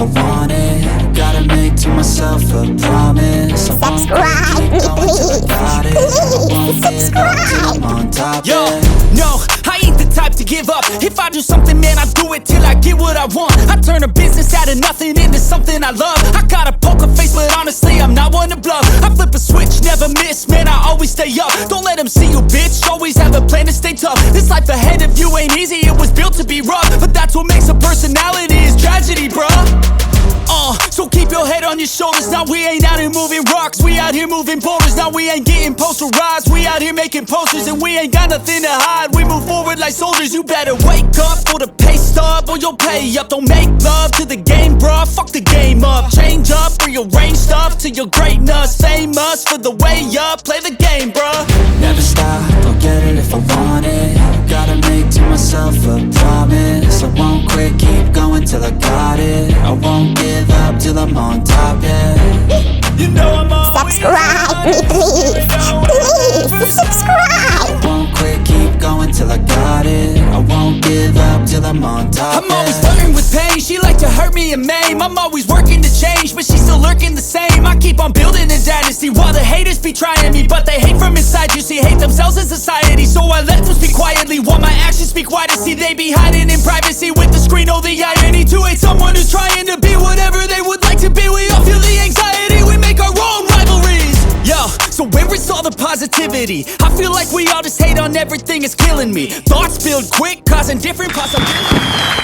I want it. Gotta make to myself a promise. I won't Subscribe keep going till I got it. I won't give up till I'm on top. Yo, no, I ain't the type to give up. If I do something, man, I do it till I get what I want. I turn a business out of nothing into something I love. I got a poker face, but honestly, I'm not one to bluff. I flip a switch, never miss, man, I always stay up. Don't let them see you, bitch, always have a plan to stay tough. This life ahead of you ain't easy, it was built to be rough. But that's what makes a personality, is tragedy, bruh. So keep your head on your shoulders. Now we ain't out here moving rocks, we out here moving boulders. Now we ain't getting posterized, we out here making posters. And we ain't got nothing to hide, we move forward like soldiers. You better wake up for the pay stub, or you'll pay up. Don't make love to the game, bruh, fuck the game up. Change up, rearrange stuff to your greatness. Famous for the way up, play the game, bruh. Never stop, I'll get it if I want it. Gotta make to myself a promise. I won't quit, keep going till I got it. I won't give up till I'm on top, yeah. You know I'm always Subscribe me, please. Please, subscribe. I won't quit, keep going till I got it. I won't give up till I'm on top, I'm always yeah. flirting with pain, she like to hurt me and maim. I'm always working to change, but she's still lurking the same. I keep on building a dynasty while the haters be trying me. But they hate from inside, you see, hate themselves in society. So I let them speak quietly while my actions speak wider. See, they be hiding in privacy with the screen, oh the irony. To hate someone who's trying to be whatever they would like to be. We all feel the anxiety, we make our own rivalries. Yo, so where is all the positivity? I feel like we all just hate on everything, it's killing me. Thoughts build quick, causing different possibilities.